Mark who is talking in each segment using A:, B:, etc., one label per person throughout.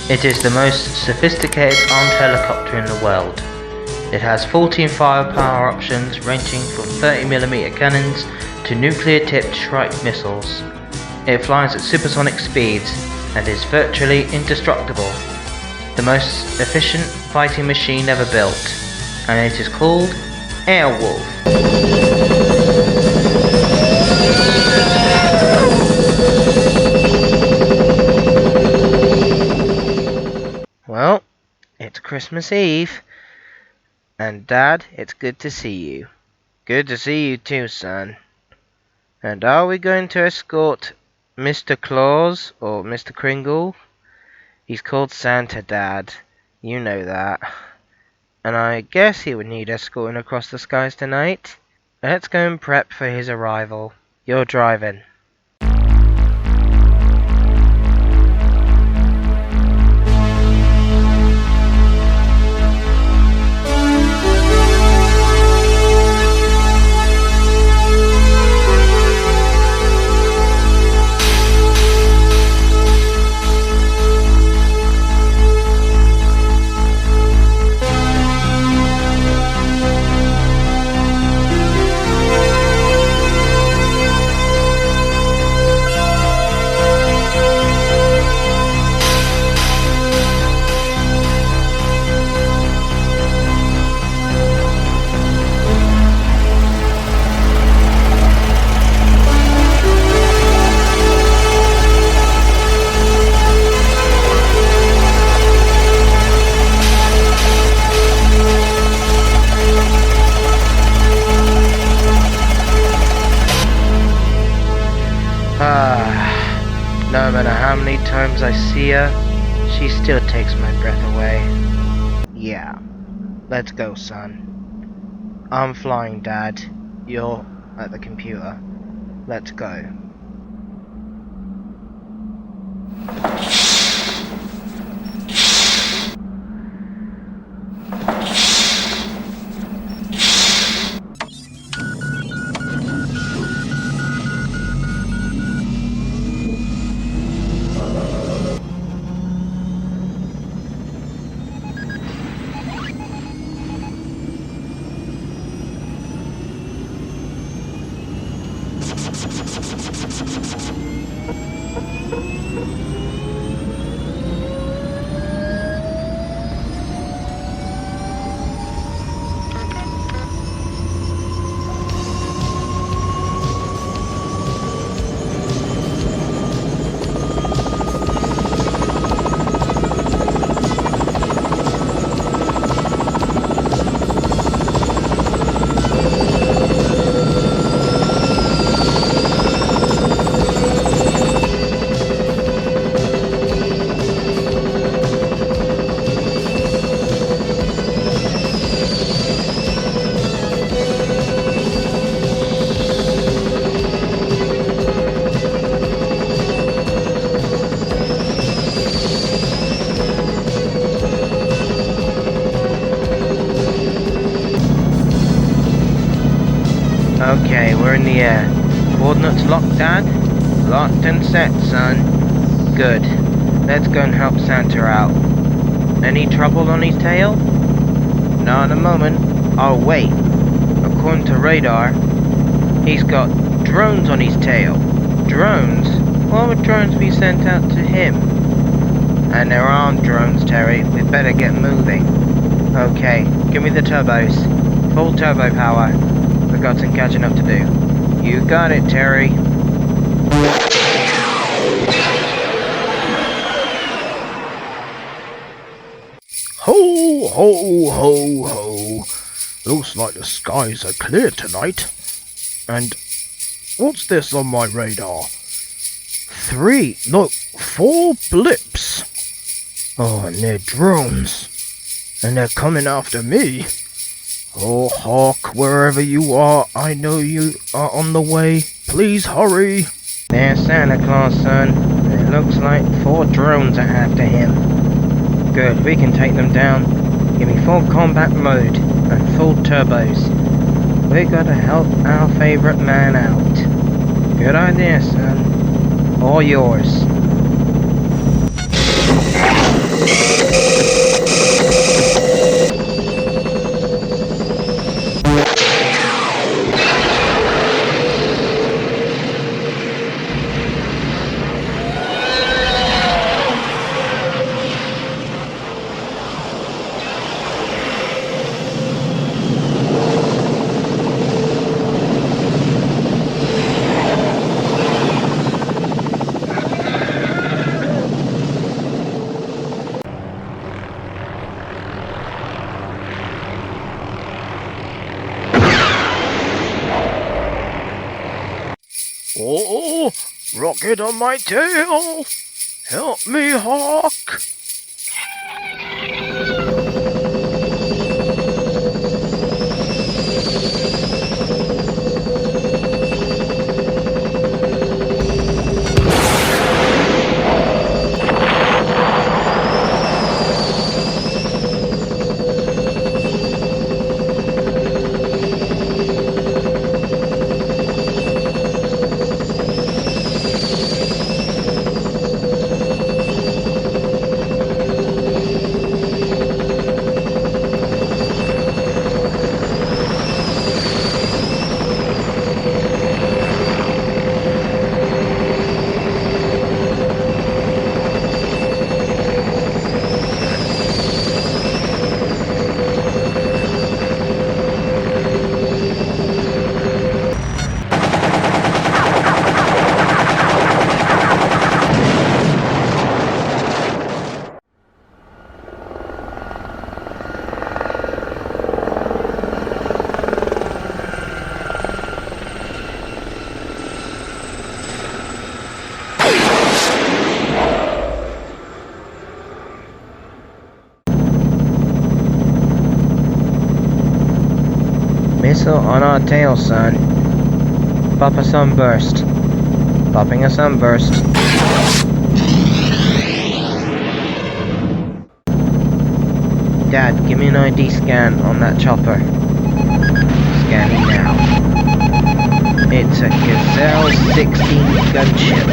A: It is the most sophisticated armed helicopter in the world. It has 14 firepower options ranging from 30mm cannons to nuclear-tipped Shrike missiles. It flies at supersonic speeds and is virtually indestructible. The most efficient fighting machine ever built, and it is called Airwolf. Well, it's Christmas Eve, and Dad, it's good to see you. Good to see you too, son. And are we going to escort Mr. Claus or Mr. Kringle? He's called Santa, Dad. You know that. And I guess he would need escorting across the skies tonight. Let's go and prep for his arrival. You're driving. No matter how many times I see her, she still takes my breath away. Yeah, let's go, son. I'm flying, Dad. You're at the computer. Let's go. Okay, we're in the air. Coordinates locked, Dad? Locked and set, son. Good. Let's go and help Santa out. Any trouble on his tail? Not at the moment. Oh, wait. According to radar, he's got drones on his tail. Drones? Why would drones be sent out to him? And there aren't drones, Terry. We better get moving. Okay, give me the turbos. Full turbo power. We've got some catching up to do. You got it, Terry.
B: Ho, ho, ho, ho. Looks like the skies are clear tonight. And what's this on my radar? 4 blips. Oh, and they're drones. And they're coming after me. Oh, Hawke, wherever you are, I know you are on the way. Please hurry.
A: There's Santa Claus, son. It looks like 4 drones are after him. Good, we can take them down. Give me full combat mode and full turbos. We gotta help our favorite man out. Good idea, son. All yours.
B: Rocket on my tail! Help me, Hawke!
A: Missile on our tail, son. Pop a sunburst. Popping a sunburst. Dad, give me an ID scan on that chopper. Scanning now. It's a Gazelle 16 gunship.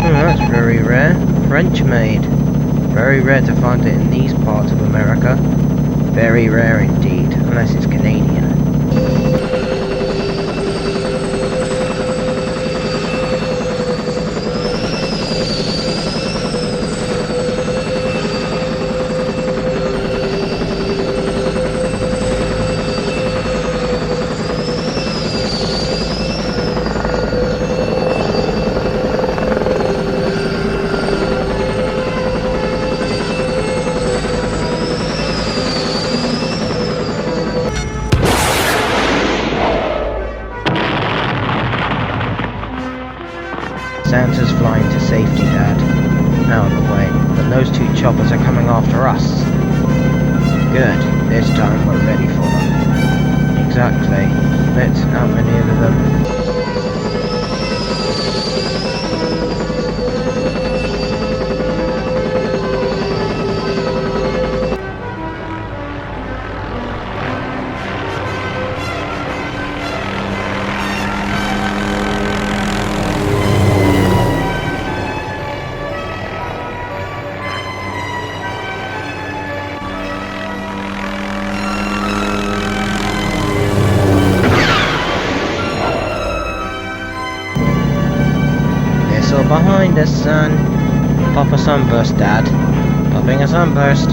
A: Oh, that's very rare. French made. Very rare to find it in these parts of America. Very rare indeed, unless it's Canadian. Santa's flying to safety, Dad. Out of the way. But those two choppers are coming after us. Good. This time we're ready for them. Exactly. Let's outmaneuver them. Behind us, son. Pop a sunburst, Dad. Popping a sunburst.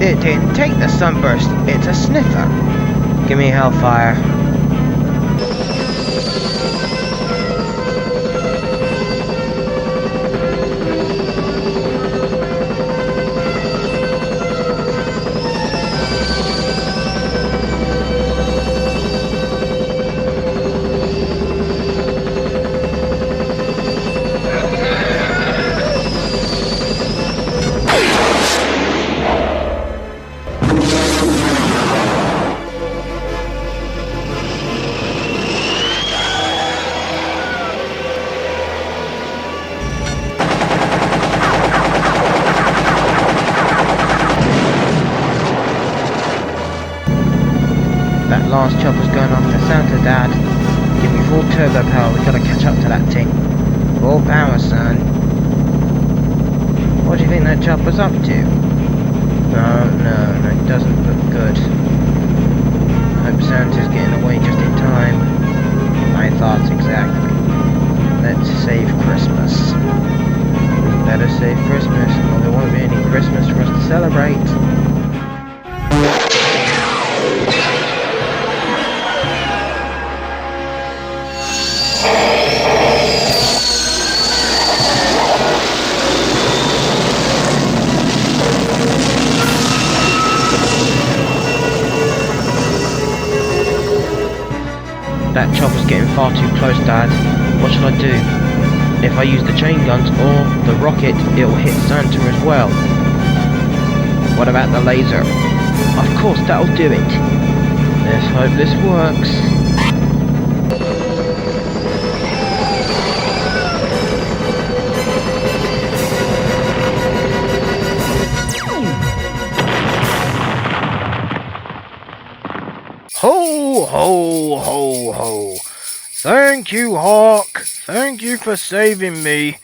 A: It didn't take the sunburst. It's a sniffer. Give me hellfire. That last chopper's going after Santa, Dad. Give me full turbo power, we gotta catch up to that thing. Full power, son. What do you think that chopper's up to? No, it doesn't look good. I hope Santa's getting away just in time. My thoughts exactly. Let's save Christmas. We better save Christmas, or there won't be any Christmas for us to celebrate. That chopper's getting far too close, Dad. What shall I do? If I use the chain guns or the rocket, it will hit Santa as well. What about the laser? Of course, that'll do it. Let's hope this works.
B: Ho, ho, ho, ho. Thank you, Hawke. Thank you for saving me.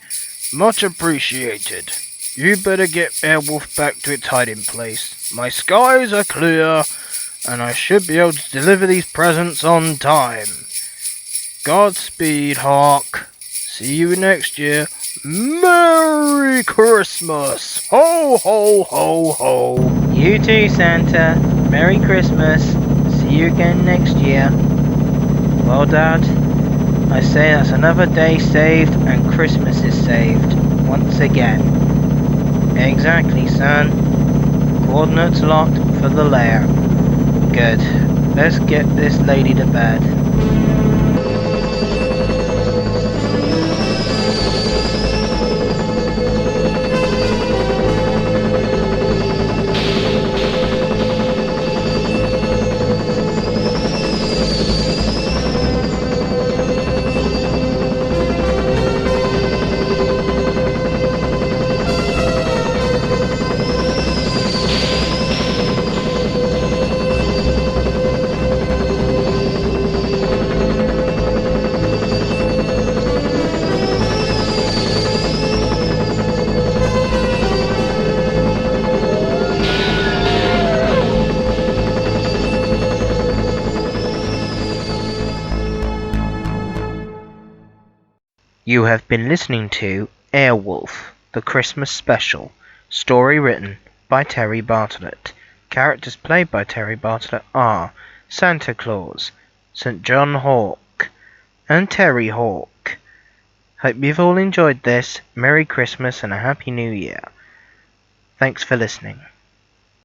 B: Much appreciated. You better get Airwolf back to its hiding place. My skies are clear, and I should be able to deliver these presents on time. Godspeed, Hawke. See you next year. Merry Christmas! Ho, ho, ho, ho.
A: You too, Santa. Merry Christmas. See you again next year. Well, Dad, I say that's another day saved and Christmas is saved. Once again. Exactly, son. Coordinates locked for the lair. Good. Let's get this lady to bed. You have been listening to Airwolf, the Christmas Special. Story written by Terry Bartlett. Characters played by Terry Bartlett are Santa Claus, Sinjin Hawke, and Terry Hawke. Hope you've all enjoyed this. Merry Christmas and a Happy New Year. Thanks for listening.